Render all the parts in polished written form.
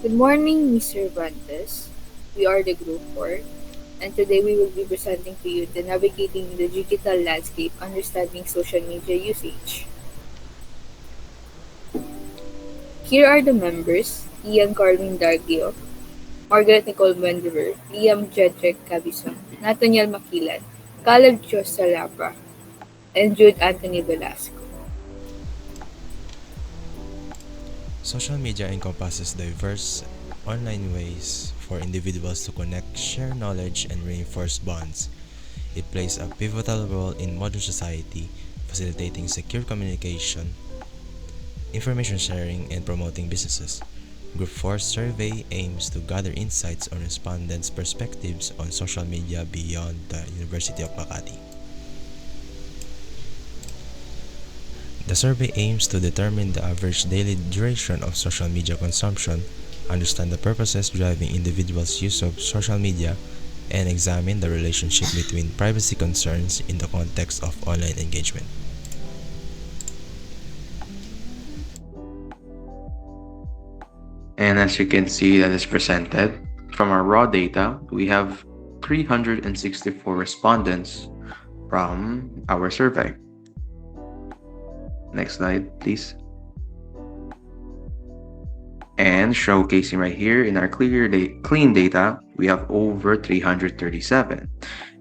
Good morning, Mr. Vantes. We are the Group 4, and today we will be presenting to you the Navigating the Digital Landscape Understanding Social Media Usage. Here are the members: Ian Carlin Dargio, Margaret Nicole Wenderer, Liam Jedrick Cabison, Nathaniel Makilan, Caleb Josalapa, and Jude Anthony Velasco. Social media encompasses diverse online ways for individuals to connect, share knowledge, and reinforce bonds. It plays a pivotal role in modern society, facilitating secure communication, information sharing, and promoting businesses. Group 4 survey aims to gather insights on respondents' perspectives on social media beyond the University of Makati. The survey aims to determine the average daily duration of social media consumption, understand the purposes driving individuals' use of social media, and examine the relationship between privacy concerns in the context of online engagement. And as you can see that is presented, from our raw data, we have 364 respondents from our survey. Next slide, please. And showcasing right here in our clean data, we have over 337,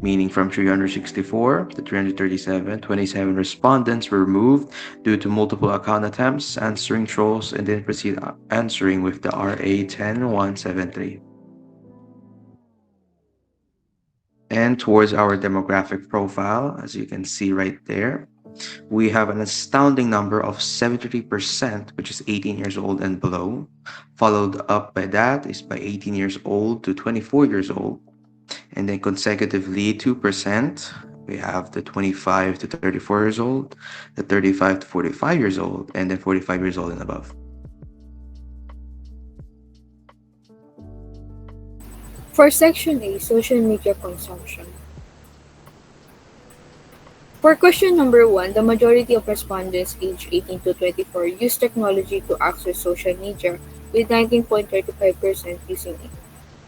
meaning from 364 to 337, 27 respondents were removed due to multiple account attempts, answering trolls, and then proceed answering with the RA 10173. And towards our demographic profile, as you can see right there, we have an astounding number of 73%, which is 18 years old and below. Followed up by that is by 18 years old to 24 years old. And then consecutively, 2%. We have the 25 to 34 years old, the 35 to 45 years old, and then 45 years old and above. For Section A, Social Media Consumption. For question number 1, the majority of respondents aged 18 to 24 use technology to access social media, with 19.35% using it,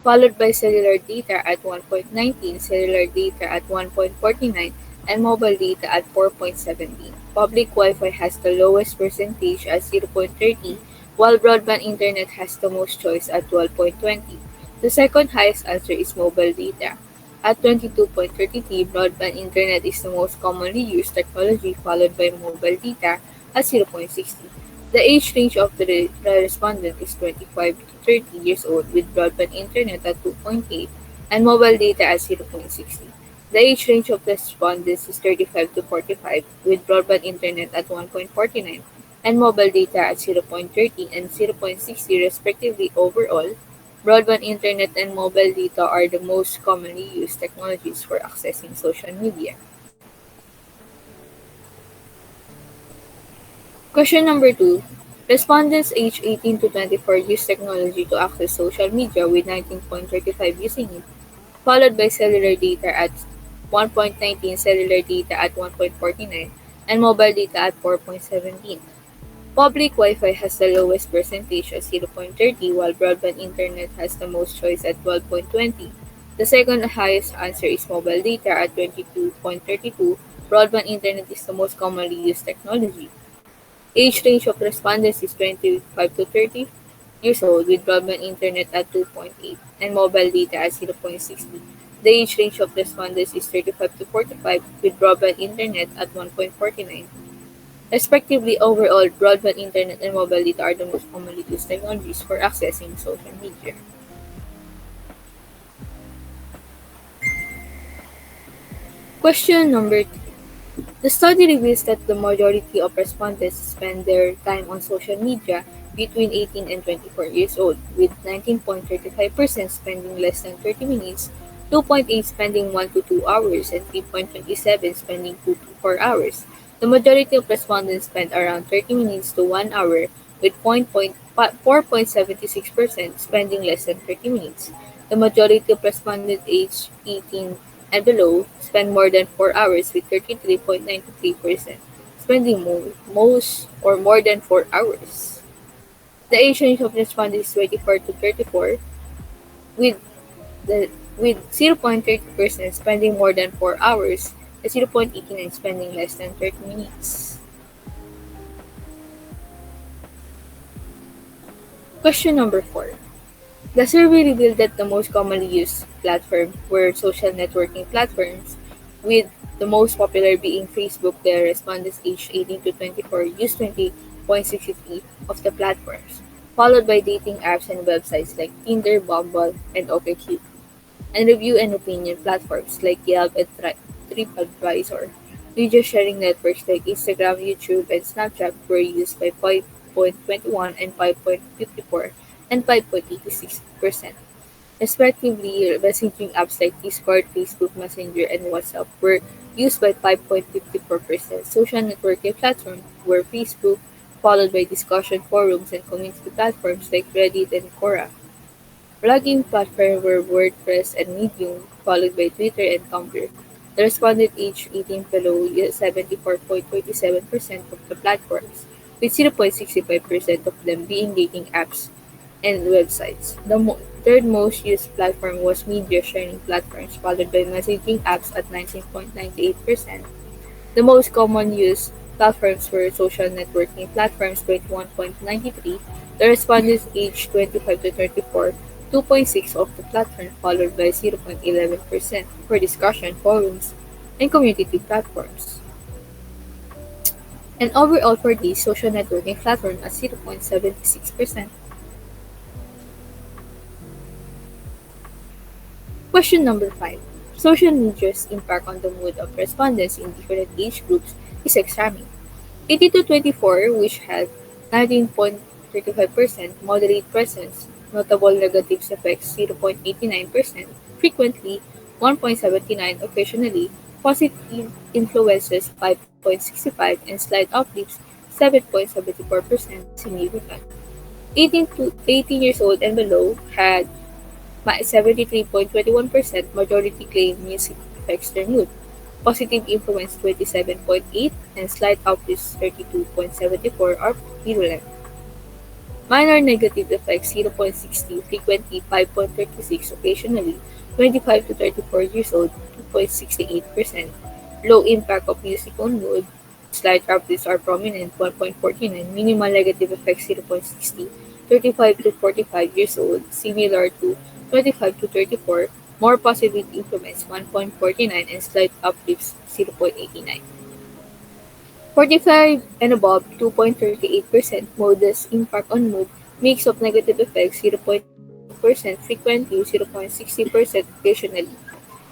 followed by cellular data at 1.19, cellular data at 1.49, and mobile data at 4.17. Public Wi-Fi has the lowest percentage at 0.30, while broadband internet has the most choice at 12.20. The second highest answer is mobile data. At 22.33, broadband internet is the most commonly used technology, followed by mobile data at 0.60. The age range of the respondent is 25 to 30 years old, with broadband internet at 2.8 and mobile data at 0.60. The age range of the respondents is 35 to 45, with broadband internet at 1.49 and mobile data at 0.30 and 0.60 respectively. Overall, broadband internet and mobile data are the most commonly used technologies for accessing social media. Question number 2. Respondents aged 18 to 24 use technology to access social media, with 19.35 using it, followed by cellular data at 1.19, cellular data at 1.49, and mobile data at 4.17. Public Wi-Fi has the lowest percentage at 0.30, while broadband internet has the most choice at 12.20. The second highest answer is mobile data at 22.32. Broadband internet is the most commonly used technology. Age range of respondents is 25 to 30 years old, with broadband internet at 2.8 and mobile data at 0.60. The age range of respondents is 35 to 45, with broadband internet at 1.49. Respectively. Overall, broadband internet and mobile data are the most commonly used technologies for accessing social media. Question number 3. The study reveals that the majority of respondents spend their time on social media between 18 and 24 years old, with 19.35% spending less than 30 minutes, 2.8 spending 1 to 2 hours, and 3.27 spending 2 to 4 hours. The majority of respondents spend around 30 minutes to 1 hour, with 4.76% spending less than 30 minutes. The majority of respondents aged 18 and below spend more than 4 hours, with 33.93% spending most or more than 4 hours. The age range of respondents is 24 to 34, with the with 0.30% spending more than 4 hours and 0.89 spending less than 30 minutes. Question number 4. The survey revealed that the most commonly used platforms were social networking platforms, with the most popular being Facebook. The respondents aged 18 to 24 used 20.63 of the platforms, followed by dating apps and websites like Tinder, Bumble, and OkCupid, and review and opinion platforms like Yelp and TripAdvisor. Video sharing networks like Instagram, YouTube, and Snapchat were used by 5.21 and 5.54 and 5.86%. Respectively, messaging apps like Discord, Facebook Messenger, and WhatsApp were used by 5.54%. Social networking platforms were Facebook, followed by discussion forums and community platforms like Reddit and Quora. Blogging platforms were WordPress and Medium, followed by Twitter and Tumblr. The respondent aged 18 below used 74.27% of the platforms, with 0.65% of them being dating apps and websites. The third most used platform was media sharing platforms, followed by messaging apps at 19.98%. The most common used platforms were social networking platforms, 21.93. The respondents aged 25 to 34, 2.6 of the platform, followed by 0.11% for discussion forums and community platforms. And overall for these social networking platform at 0.76%. Question number 5. Social media's impact on the mood of respondents in different age groups is examined. 18 to 24, which had 19.35% moderate presence, notable negative effects 0.89%, frequently 1.79, occasionally positive influences 5.65, and slight uplifts 7.74% significant. 18 years old and below had 73.21%, majority claim music affects their mood. Positive influence 27.8 and slight uplifts 32.74 are virulent. Minor negative effects 0.60, frequently 5.36, occasionally 25 to 34 years old 2.68%. Low impact of music on mood, slight uplifts are prominent 1.49, minimal negative effects 0.60, 35 to 45 years old similar to 25 to 34, more positive influence 1.49 and slight uplifts 0.89. 45 and above 2.38%, modest impact on mood, mix of negative effects 0.8%, frequently 0.60% occasionally,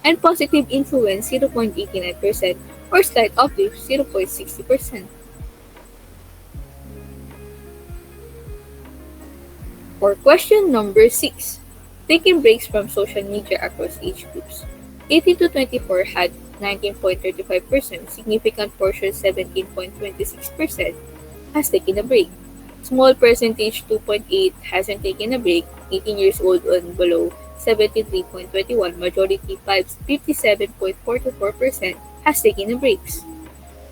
and positive influence 0.89% or slight uplift 0.60%. For question number 6, taking breaks from social media across age groups. 18 to 24 had 19.35%, significant portion 17.26% has taken a break. Small percentage 2.8 hasn't taken a break, 18 years old and below 73.21, majority 57.44% has taken a break.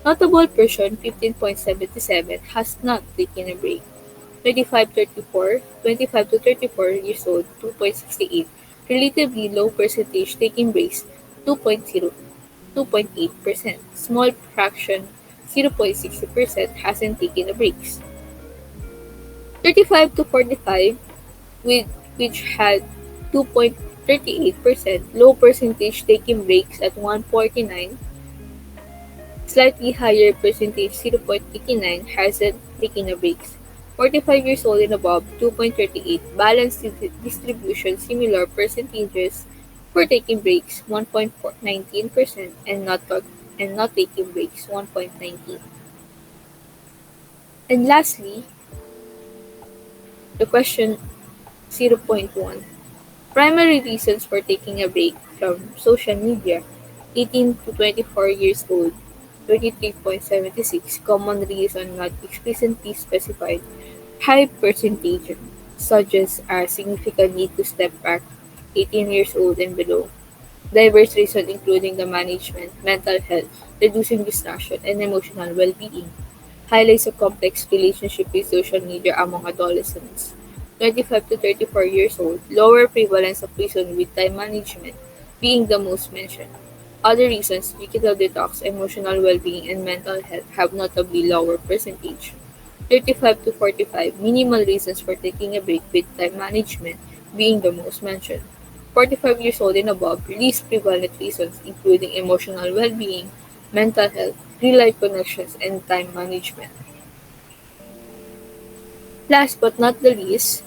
Notable portion 15.77 has not taken a break. 25 to 34 years old 2.68, relatively low percentage taking breaks 2.8%. Small fraction 0.60% hasn't taken a breaks. 35 to 45, with which had 2.38%, low percentage taking breaks at 149, slightly higher percentage 0.89 hasn't taken a breaks. 45 years old and above 2.38, balanced distribution, similar percentages for taking breaks 1.19% and not taking breaks 1.19. And lastly, the question 0.1. Primary reasons for taking a break from social media. 18 to 24 years old, 23.76. Common reason not explicitly specified. High percentage, such as a significant need to step back, 18 years old and below. Diverse reasons including the management, mental health, reducing distraction, and emotional well-being. highlights a complex relationship with social media among adolescents. 25 to 34 years old, lower prevalence of reason with time management being the most mentioned. Other reasons, digital detox, emotional well-being, and mental health have notably lower percentage. 35 to 45, minimal reasons for taking a break with time management being the most mentioned. 45 years old and above, least prevalent reasons including emotional well-being, mental health, real-life connections, and time management. Last but not the least,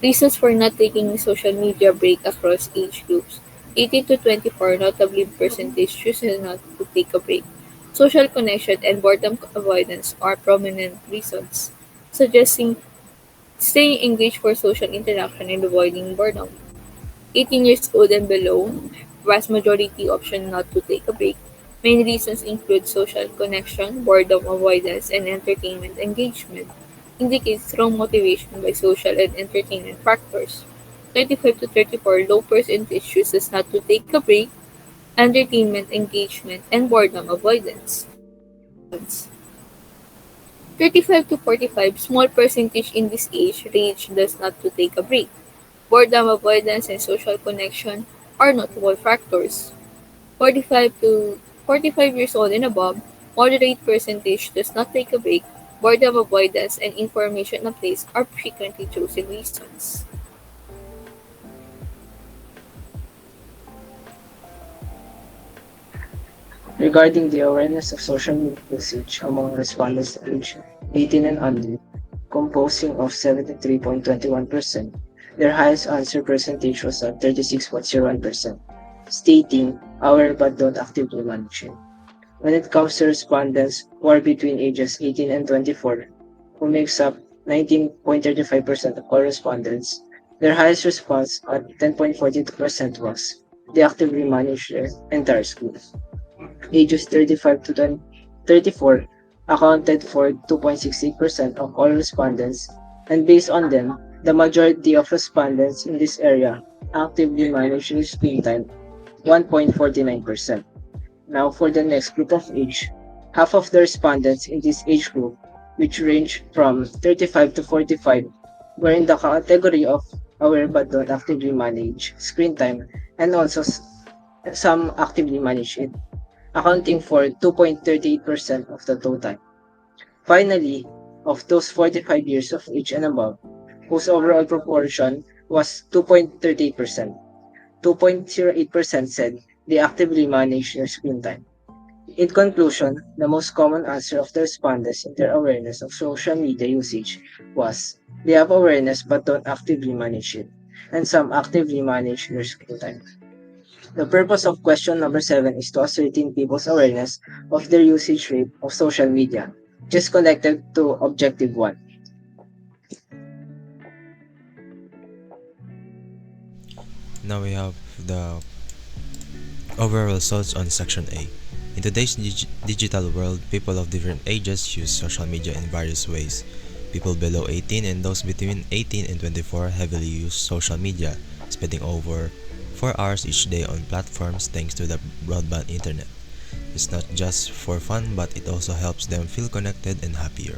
reasons for not taking a social media break across age groups. 18 to 24 notably percentage chooses not to take a break. Social connection and boredom avoidance are prominent reasons, suggesting staying engaged for social interaction and avoiding boredom. 18 years old and below, vast majority option not to take a break. Main reasons include social connection, boredom avoidance, and entertainment engagement. Indicates strong motivation by social and entertainment factors. 35 to 34, low percentage chooses not to take a break, entertainment engagement, and boredom avoidance. 35 to 45, small percentage in this age range does not to take a break. Boredom avoidance and social connection are notable factors. 45 to 45 years old and above, moderate percentage does not take a break. Boredom avoidance and information updates are frequently chosen reasons. Regarding the awareness of social media usage among respondents aged 18 and under, composing of 73.21%, their highest answer percentage was at 36.01%, stating aware but don't actively manage it. When it comes to respondents who are between ages 18 and 24, who makes up 19.35% of all respondents, their highest response at 10.42% was they actively manage their entire school. Ages 35 to 34 accounted for 2.68% of all respondents, and based on them, the majority of respondents in this area actively manage their screen time 1.49%. Now for the next group of age, half of the respondents in this age group, which range from 35 to 45, were in the category of aware but don't actively manage screen time, and also some actively manage it, accounting for 2.38% of the total. Finally, of those 45 years of age and above, whose overall proportion was 2.38%, 2.08% said they actively manage their screen time. In conclusion, the most common answer of the respondents in their awareness of social media usage was they have awareness but don't actively manage it, and some actively manage their screen time. The purpose of question number 7 is to ascertain people's awareness of their usage rate of social media, which is connected to objective 1. Now we have the overall results on Section A. In today's digital world, people of different ages use social media in various ways. People below 18 and those between 18 and 24 heavily use social media, spending over 4 hours each day on platforms thanks to the broadband internet. It's not just for fun, but it also helps them feel connected and happier.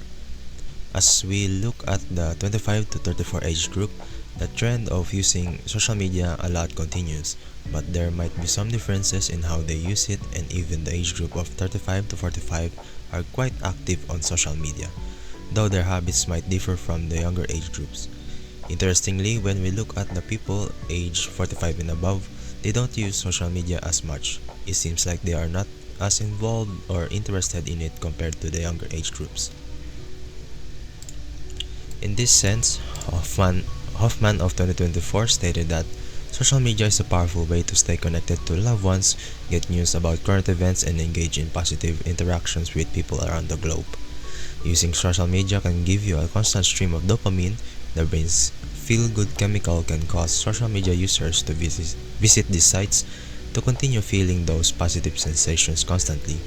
As we look at the 25 to 34 age group, the trend of using social media a lot continues, but there might be some differences in how they use it, and even the age group of 35 to 45 are quite active on social media, though their habits might differ from the younger age groups. Interestingly, when we look at the people aged 45 and above, they don't use social media as much. It seems like they are not as involved or interested in it compared to the younger age groups. In this sense, Hoffman of 2024 stated that social media is a powerful way to stay connected to loved ones, get news about current events, and engage in positive interactions with people around the globe. Using social media can give you a constant stream of dopamine. The brain's feel-good chemical can cause social media users to visit these sites to continue feeling those positive sensations constantly.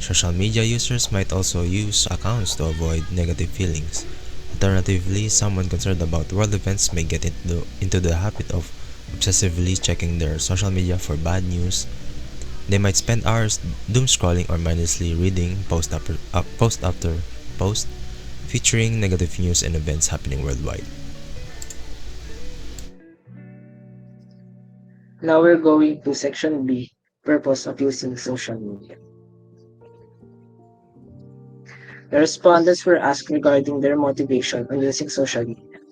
Social media users might also use accounts to avoid negative feelings. Alternatively, someone concerned about world events may get into the habit of obsessively checking their social media for bad news, They might spend hours doom scrolling or mindlessly reading post after post featuring negative news and events happening worldwide. Now we're going to section B, purpose of using social media. The respondents were asked regarding their motivation on using social media.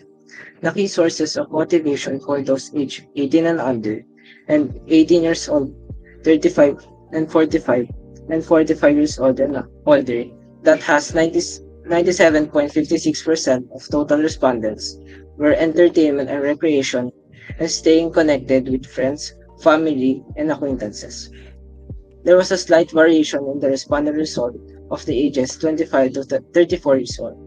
The key sources of motivation for those aged 18 and under and 18 years old, 35 and 45 and 45 years old and older that has 97.56% of total respondents were entertainment and recreation and staying connected with friends, family, and acquaintances. There was a slight variation in the respondent result of the ages 25 to 34 years old.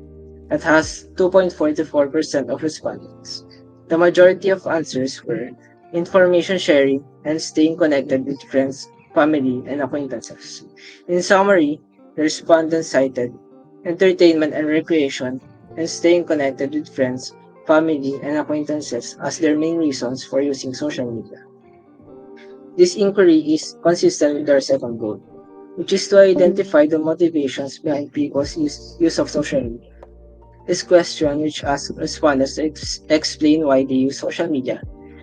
It has 2.44% of respondents. The majority of answers were information sharing and staying connected with friends, family, and acquaintances. In summary, the respondents cited entertainment and recreation and staying connected with friends, family, and acquaintances as their main reasons for using social media. This inquiry is consistent with our second goal, which is to identify the motivations behind people's use of social media. This question, which asks respondents to explain why they use social media,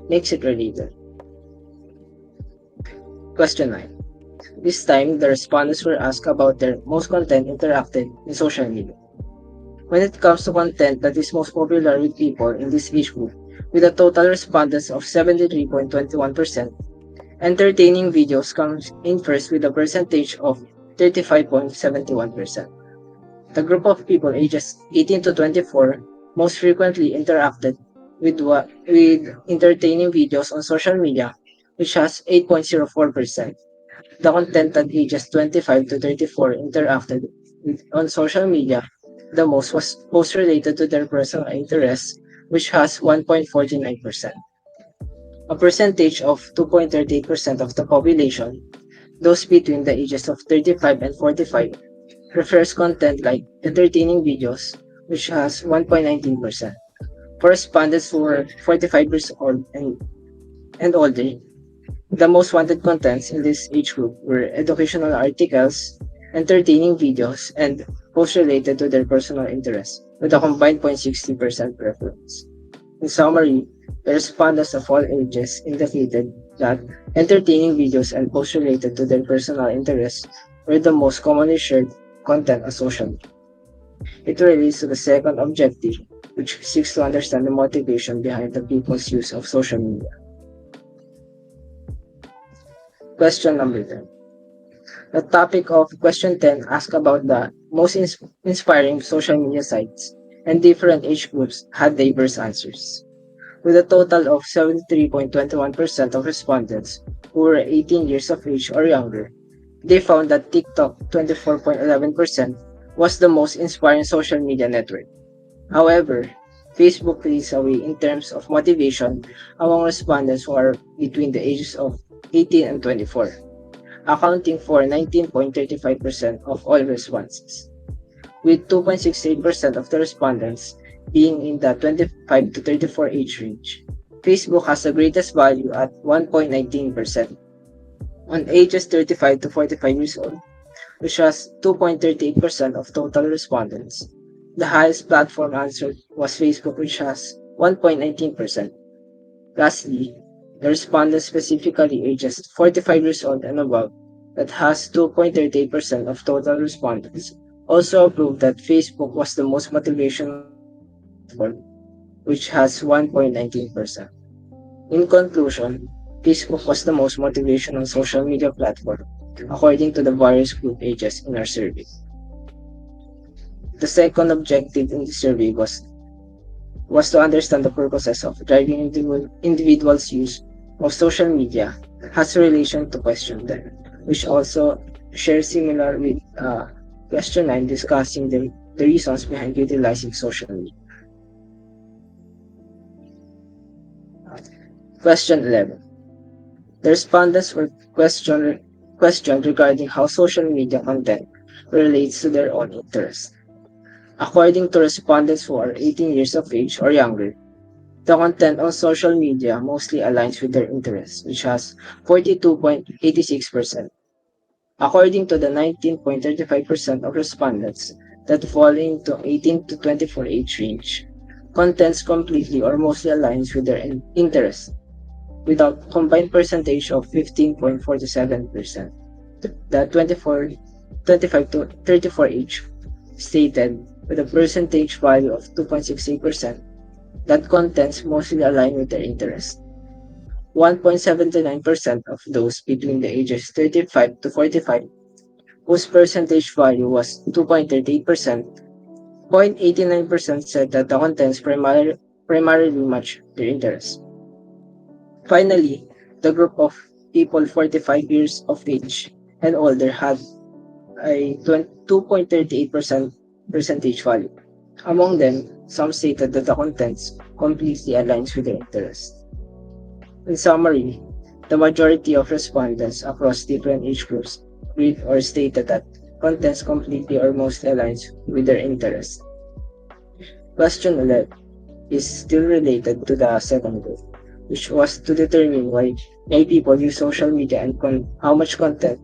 makes it related. Question 9. This time, the respondents were asked about their most content interacted in social media. When it comes to content that is most popular with people in this age group, with a total respondents of 73.21%, entertaining videos comes in first with a percentage of 35.71%. The group of people ages 18 to 24 most frequently interacted with entertaining videos on social media, which has 8.04%. The content that ages 25 to 34 interacted with on social media the most was posts related to their personal interests, which has 1.49%. A percentage of 2.38% of the population, those between the ages of 35 and 45, prefers content like entertaining videos, which has 1.19%. For respondents who were 45 years old and older, the most wanted contents in this age group were educational articles, entertaining videos, and posts related to their personal interests, with a combined 0.60% preference. In summary, the respondents of all ages indicated that entertaining videos and posts related to their personal interests were the most commonly shared content on social media. It relates to the second objective, which seeks to understand the motivation behind the people's use of social media. Question number 10. The topic of question 10 asks about the most inspiring social media sites, and different age groups had diverse answers. With a total of 73.21% of respondents who were 18 years of age or younger, they found that TikTok, 24.11%, was the most inspiring social media network. However, Facebook leads away in terms of motivation among respondents who are between the ages of 18 and 24, accounting for 19.35% of all responses, with 2.68% of the respondents being in the 25 to 34 age range. Facebook has the greatest value at 1.19% on ages 35 to 45 years old, which has 2.38% of total respondents. The highest platform answered was Facebook, which has 1.19%. Lastly, the respondents specifically ages 45 years old and above that has 2.38% of total respondents also approved that Facebook was the most motivational social media platform, which has 1.19%. In conclusion, Facebook was the most motivational social media platform according to the various group ages in our survey. The second objective in the survey was to understand the purposes of driving individuals' use of social media has a relation to question 10, which also shares similar with question 9 discussing the reasons behind utilizing social media. Question 11. The respondents were questioned regarding how social media content relates to their own interests. According to respondents who are 18 years of age or younger, the content on social media mostly aligns with their interests, which has 42.86%. According to the 19.35% of respondents that fall into 18 to 24 age range, contents completely or mostly aligns with their interests, with a combined percentage of 15.47%. The 25 to 34 age stated with a percentage value of 2.68% that contents mostly align with their interest. 1.79% of those between the ages 35 to 45, whose percentage value was 2.38%, 0.89% said that the contents primarily match their interests. Finally, the group of people 45 years of age and older had a 2.38% percentage value. Among them, some stated that the contents completely aligns with their interests. In summary, the majority of respondents across different age groups agreed or stated that contents completely or mostly aligns with their interests. Question 11 is still related to the second group, which was to determine why people use social media and how much content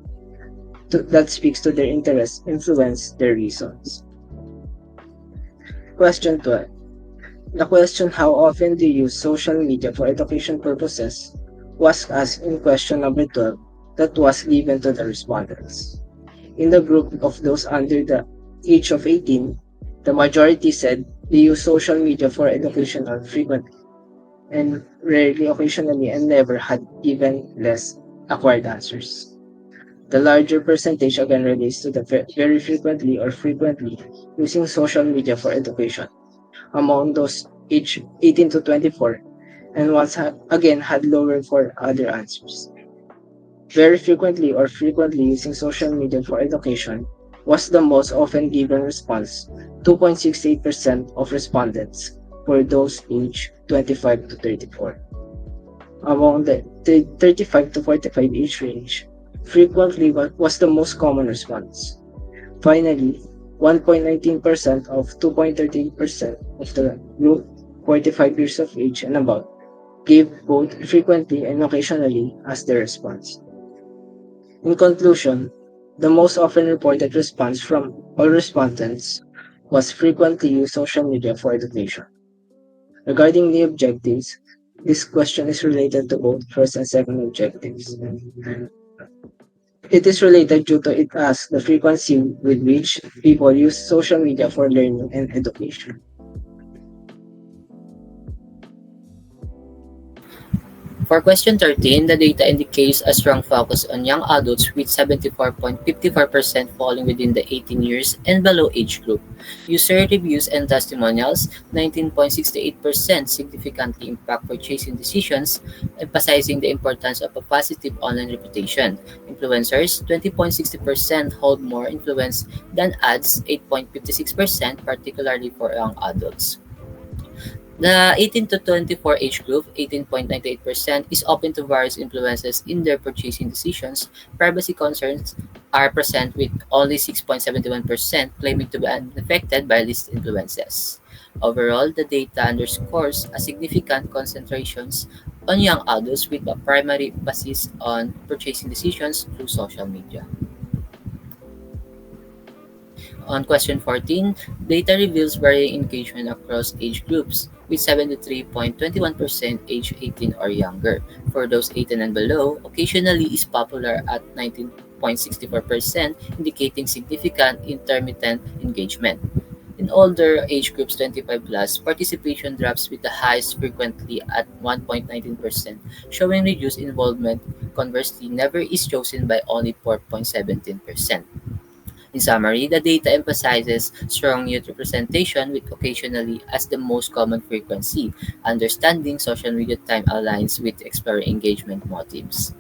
that speaks to their interests influence their reasons. Question 12. The question how often do you use social media for education purposes was asked in question number 12 that was given to the respondents. In the group of those under the age of 18, the majority said they use social media for educational frequently and rarely occasionally and never had even less acquired answers. The larger percentage again relates to the very frequently or frequently using social media for education among those aged 18 to 24 and again had lower for other answers. Very frequently or frequently using social media for education was the most often given response, 2.68% of respondents for those aged 25 to 34. Among the 35 to 45 age range, frequently was the most common response. Finally, 1.19% of 2.13% of the group 45 years of age and above gave both frequently and occasionally as their response. In conclusion, the most often reported response from all respondents was frequently use social media for education. Regarding the objectives, this question is related to both first and second objectives. It is related due to it asks the frequency with which people use social media for learning and education. For question 13, the data indicates a strong focus on young adults with 74.54% falling within the 18 years and below age group. User reviews and testimonials, 19.68% significantly impact purchasing decisions, emphasizing the importance of a positive online reputation. Influencers, 20.60% hold more influence than ads, 8.56%, particularly for young adults. The 18 to 24 age group, 18.98%, is open to various influences in their purchasing decisions. Privacy concerns are present with only 6.71% claiming to be unaffected by these influences. Overall, the data underscores a significant concentrations on young adults with a primary emphasis on purchasing decisions through social media. On question 14, data reveals varying engagement across age groups, with 73.21% age 18 or younger. For those 18 and below, occasionally is popular at 19.64%, indicating significant intermittent engagement. In older age groups 25 plus, participation drops with the highest frequently at 1.19%, showing reduced involvement. Conversely, never is chosen by only 4.17%. In summary, the data emphasizes strong youth representation with occasionally as the most common frequency. Understanding social media time aligns with exploring engagement motives.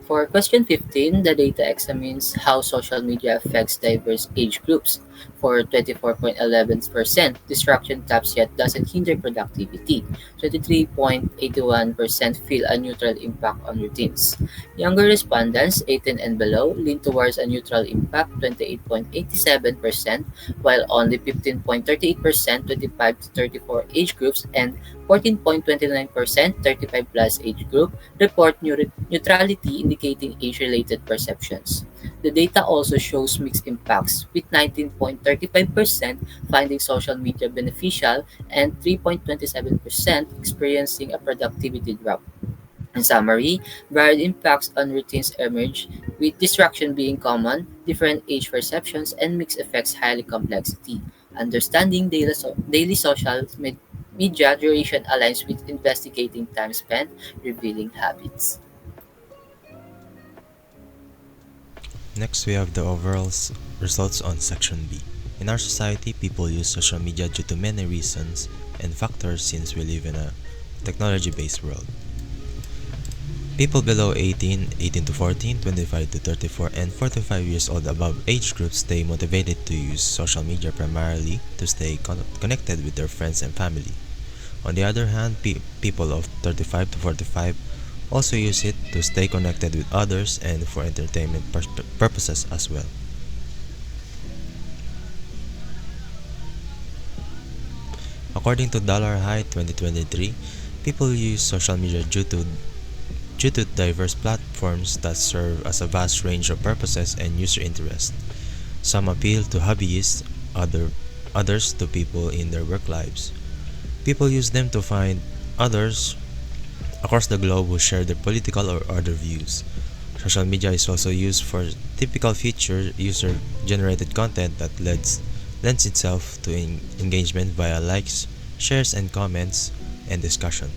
For question 15, the data examines how social media affects diverse age groups. for 24.11%. Distraction taps yet doesn't hinder productivity. 23.81% feel a neutral impact on routines. Younger respondents, 18 and below, lean towards a neutral impact, 28.87%, while only 15.38% 25 to 34 age groups and 14.29% 35 plus age group report neutrality indicating age-related perceptions. The data also shows mixed impacts, with 19.35% finding social media beneficial and 3.27% experiencing a productivity drop. In summary, varied impacts on routines emerge, with distraction being common, different age perceptions, and mixed effects highly complexity. Understanding daily social media duration aligns with investigating time spent, revealing habits. Next, we have the overall results on Section B. In our society, people use social media due to many reasons and factors since we live in a technology-based world. People below 18, 18 to 14, 25 to 34, and 45 years old above age groups stay motivated to use social media primarily to stay connected with their friends and family. On the other hand, people of 35 to 45 also use it to stay connected with others and for entertainment purposes as well. According to Dollar High 2023, people use social media due to diverse platforms that serve as a vast range of purposes and user interests. Some appeal to hobbyists, others to people in their work lives. People use them to find others across the globe who share their political or other views. Social media is also used for typical feature user-generated content that lends itself to engagement via likes, shares and comments, and discussion.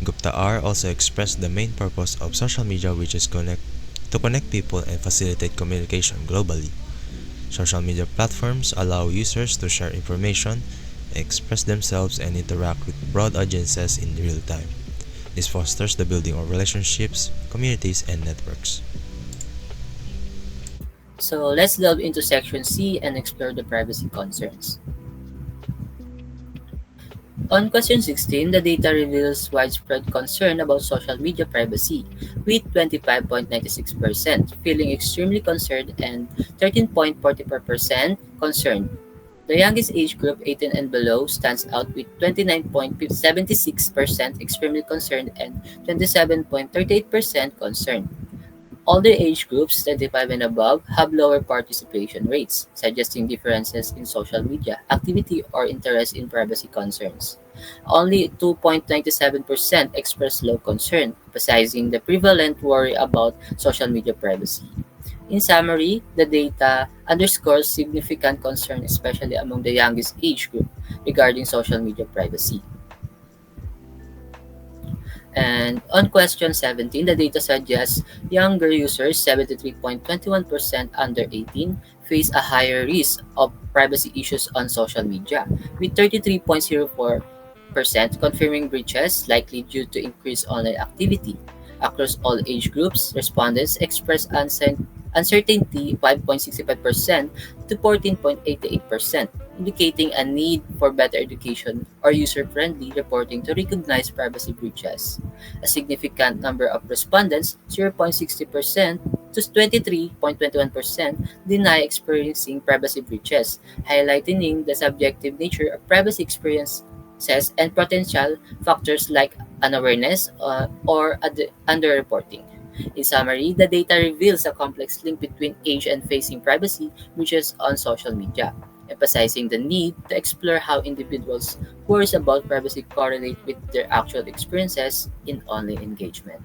Gupta R also expressed the main purpose of social media, which is to connect people and facilitate communication globally. Social media platforms allow users to share information, express themselves, and interact with broad audiences in real time. This fosters the building of relationships, communities, and networks. So let's delve into Section C and explore the privacy concerns. On question 16, the data reveals widespread concern about social media privacy, with 25.96% feeling extremely concerned and 13.44% concerned. The youngest age group, 18 and below, stands out with 29.76% extremely concerned and 27.38% concerned. Older age groups, 35 and above, have lower participation rates, suggesting differences in social media activity or interest in privacy concerns. Only 2.97% express low concern, emphasizing the prevalent worry about social media privacy. In summary, the data underscores significant concern, especially among the youngest age group, regarding social media privacy. And on question 17, the data suggests younger users, 73.21% under 18, face a higher risk of privacy issues on social media, with 33.04% confirming breaches likely due to increased online activity. Across all age groups, respondents expressed uncertainty 5.65% to 14.88%, indicating a need for better education or user-friendly reporting to recognize privacy breaches. A significant number of respondents, 0.60% to 23.21%, deny experiencing privacy breaches, highlighting the subjective nature of privacy experiences and potential factors like unawareness or underreporting. In summary, the data reveals a complex link between age and facing privacy breaches on social media, emphasizing the need to explore how individuals' worries about privacy correlate with their actual experiences in online engagement.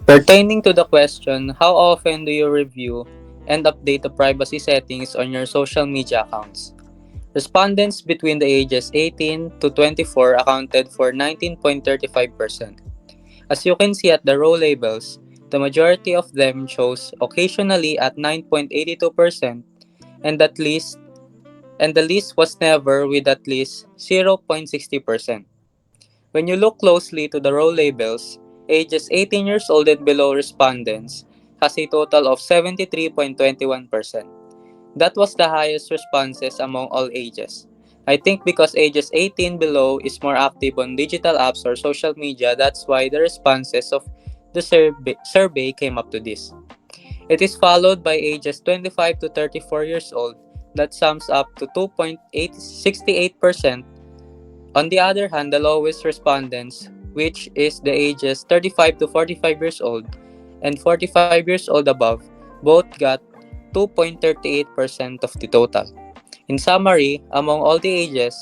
Pertaining to the question, how often do you review and update the privacy settings on your social media accounts? Respondents between the ages 18 to 24 accounted for 19.35%. As you can see at the row labels, the majority of them chose occasionally at 9.82% and at least and the list was never with at least 0.60%. When you look closely to the row labels, ages 18 years old and below respondents has a total of 73.21%. That was the highest responses among all ages. I think because ages 18 below is more active on digital apps or social media, that's why the responses of the survey came up to this. It is followed by ages 25 to 34 years old, that sums up to 2.68%. On the other hand, the lowest respondents, which is the ages 35 to 45 years old and 45 years old above, both got 2.38% of the total. In summary, among all the ages,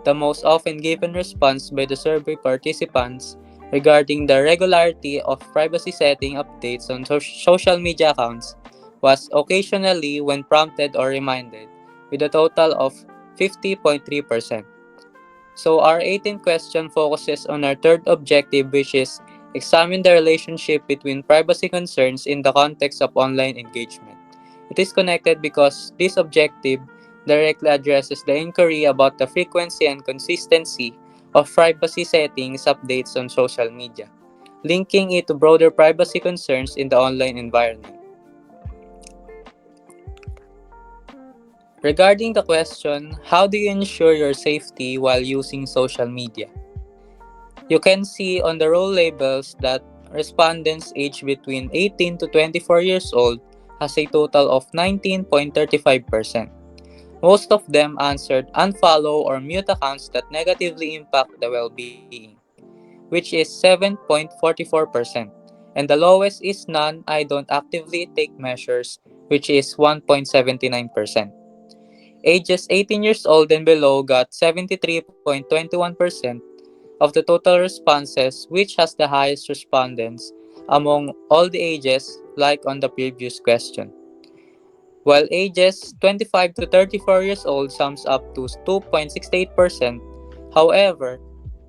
the most often given response by the survey participants regarding the regularity of privacy setting updates on social media accounts was occasionally when prompted or reminded, with a total of 50.3%. So our 18th question focuses on our third objective, which is examine the relationship between privacy concerns in the context of online engagement. It is connected because this objective directly addresses the inquiry about the frequency and consistency of privacy settings updates on social media, linking it to broader privacy concerns in the online environment. Regarding the question, how do you ensure your safety while using social media? You can see on the role labels that respondents aged between 18 to 24 years old has a total of 19.35%. Most of them answered unfollow or mute accounts that negatively impact the well-being, which is 7.44%. And the lowest is none, I don't actively take measures, which is 1.79%. Ages 18 years old and below got 73.21% of the total responses, which has the highest respondents among all the ages, like on the previous question. While ages 25 to 34 years old sums up to 2.68%, however,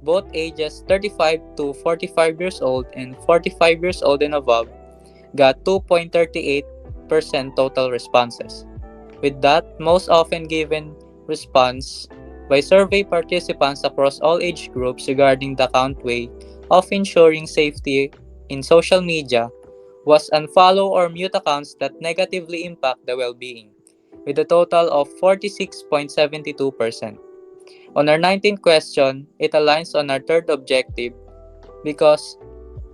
both ages 35 to 45 years old and 45 years old and above got 2.38% total responses. With that, most often given response by survey participants across all age groups regarding the count way of ensuring safety in social media was unfollow or mute accounts that negatively impact the well-being, with a total of 46.72%. On our 19th question, it aligns on our third objective because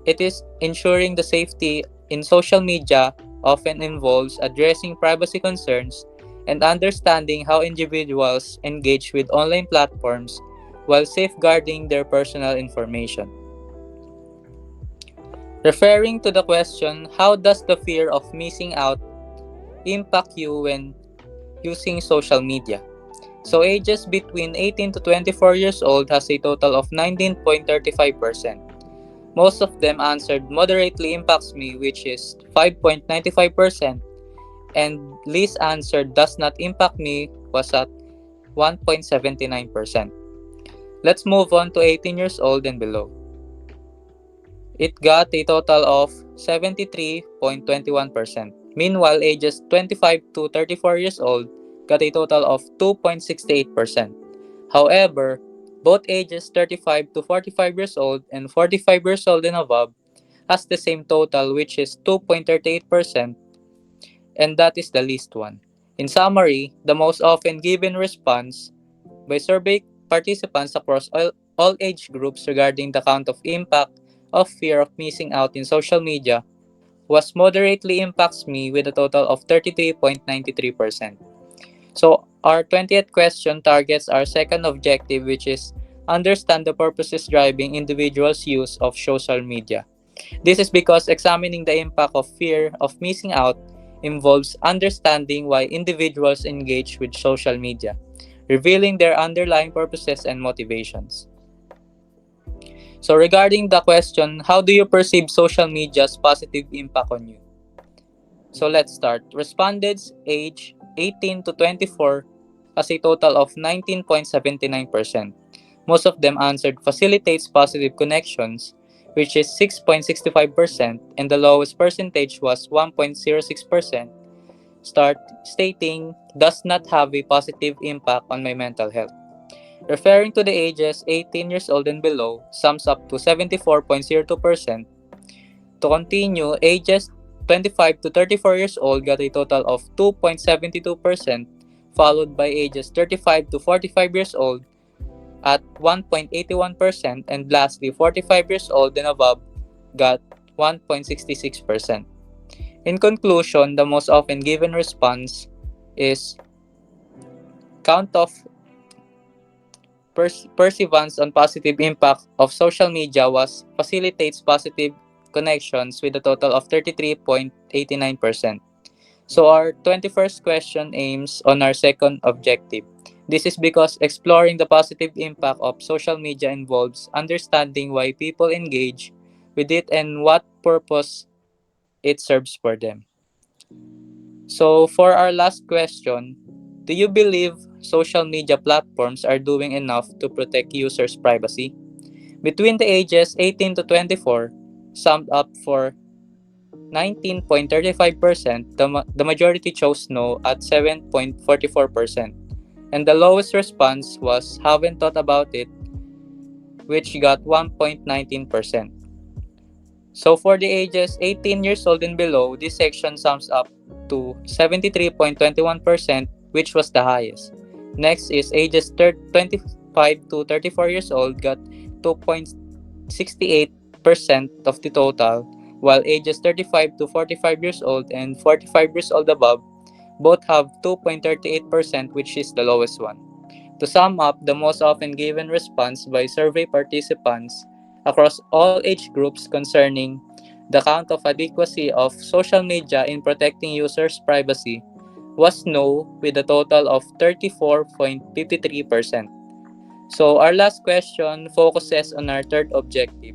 it is ensuring the safety in social media often involves addressing privacy concerns and understanding how individuals engage with online platforms while safeguarding their personal information. Referring to the question, how does the fear of missing out impact you when using social media? So ages between 18 to 24 years old has a total of 19.35%. Most of them answered moderately impacts me, which is 5.95%, and least answered does not impact me was at 1.79%. Let's move on to 18 years old and below. It got a total of 73.21%. Meanwhile, ages 25 to 34 years old got a total of 2.68%. However, both ages 35 to 45 years old and 45 years old and above has the same total, which is 2.38%, and that is the least one. In summary, the most often given response by survey participants across all age groups regarding the count of impact of fear of missing out in social media was moderately impacts me with a total of 33.93%. So our 20th question targets our second objective, which is understand the purposes driving individuals' use of social media. This is because examining the impact of fear of missing out involves understanding why individuals engage with social media, revealing their underlying purposes and motivations. So regarding the question, how do you perceive social media's positive impact on you? So let's start. Respondents age 18 to 24 has a total of 19.79%. Most of them answered facilitates positive connections, which is 6.65%, and the lowest percentage was 1.06%, stating does not have a positive impact on my mental health. Referring to the ages 18 years old and below sums up to 74.02%. To continue, ages 25 to 34 years old got a total of 2.72%, followed by ages 35 to 45 years old at 1.81%, and lastly, 45 years old and above got 1.66%. In conclusion, the most often given response is count of perceivance on positive impact of social media was facilitates positive connections with a total of 33.89%. So our 21st question aims on our second objective. This is because exploring the positive impact of social media involves understanding why people engage with it and what purpose it serves for them. So for our last question, do you believe social media platforms are doing enough to protect users' privacy? Between the ages 18 to 24, summed up for 19.35%, the majority chose no at 7.44%, and the lowest response was haven't thought about it, which got 1.19%. So for the ages 18 years old and below, this section sums up to 73.21%, which was the highest. Next is ages 25 to 34 years old got 2.68% of the total, while ages 35 to 45 years old and 45 years old above both have 2.38%, which is the lowest one. To sum up, the most often given response by survey participants across all age groups concerning the count of adequacy of social media in protecting users' privacy was no, with a total of 34.53%. So our last question focuses on our third objective.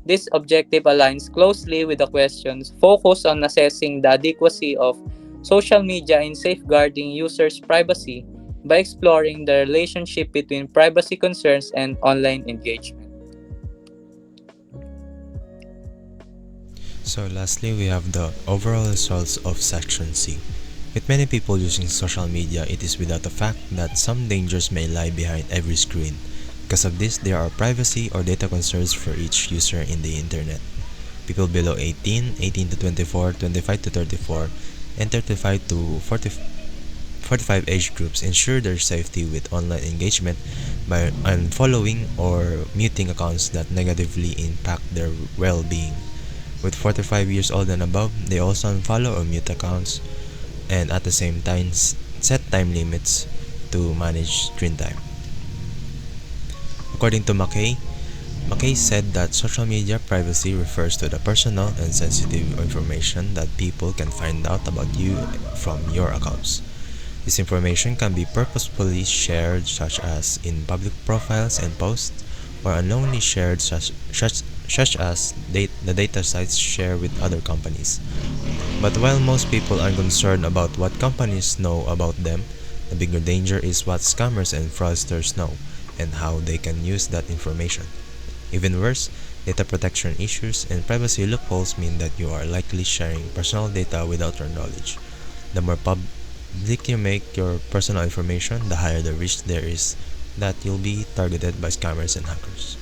This objective aligns closely with the questions focused on assessing the adequacy of social media in safeguarding users' privacy by exploring the relationship between privacy concerns and online engagement. So lastly, we have the overall results of Section C. With many people using social media, it is without the fact that some dangers may lie behind every screen. Because of this, there are privacy or data concerns for each user in the internet. People below 18, 18 to 24, 25 to 34, and 35 to 45 age groups ensure their safety with online engagement by unfollowing or muting accounts that negatively impact their well-being. With 45 years old and above, they also unfollow or mute accounts and at the same time set time limits to manage screen time. According to McKay said that social media privacy refers to the personal and sensitive information that people can find out about you from your accounts. This information can be purposefully shared, such as in public profiles and posts, or unknowingly shared, such as the data sites share with other companies. But while most people are concerned about what companies know about them, the bigger danger is what scammers and fraudsters know and how they can use that information. Even worse, data protection issues and privacy loopholes mean that you are likely sharing personal data without your knowledge. The more public you make your personal information, the higher the risk there is that you'll be targeted by scammers and hackers.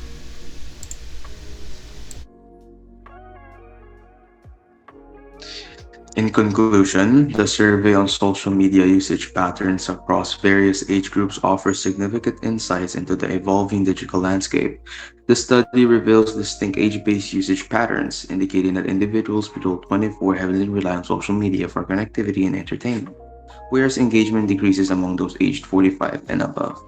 In conclusion, the survey on social media usage patterns across various age groups offers significant insights into the evolving digital landscape. The study reveals distinct age-based usage patterns, indicating that individuals below 24 heavily rely on social media for connectivity and entertainment, whereas engagement decreases among those aged 45 and above.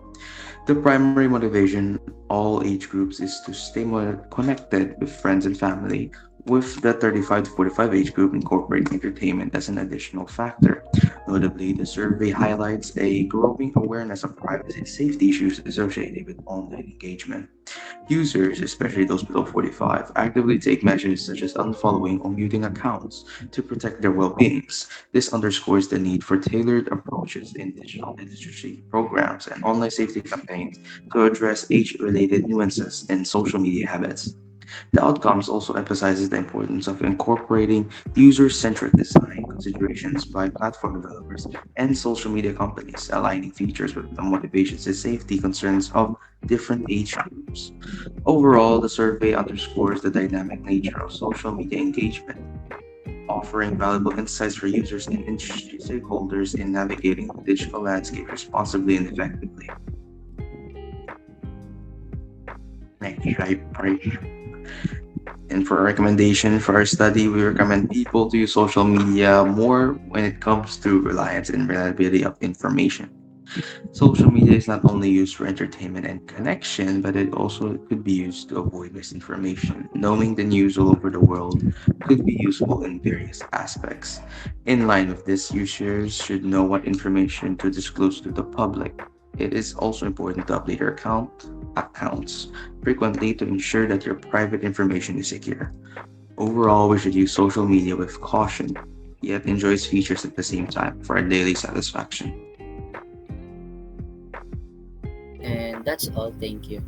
The primary motivation all age groups is to stay more connected with friends and family, with the 35 to 45 age group incorporating entertainment as an additional factor. Notably, the survey highlights a growing awareness of privacy and safety issues associated with online engagement. Users, especially those below 45, actively take measures such as unfollowing or muting accounts to protect their well beings. This underscores the need for tailored approaches in digital literacy programs and online safety campaigns to address age related nuances in social media habits. The outcomes also emphasizes the importance of incorporating user-centric design considerations by platform developers and social media companies, aligning features with the motivations and safety concerns of different age groups. Overall, the survey underscores the dynamic nature of social media engagement offering valuable insights for users and industry stakeholders in navigating the digital landscape responsibly and effectively. Next, right. And for a recommendation for our study, we recommend people to use social media more when it comes to reliance and reliability of information. Social media is not only used for entertainment and connection, but it also could be used to avoid misinformation. Knowing the news all over the world could be useful in various aspects. In line with this, users should know what information to disclose to the public. It is also important to update your accounts frequently to ensure that your private information is secure. Overall, we should use social media with caution, yet enjoy its features at the same time for our daily satisfaction. And that's all. Thank you.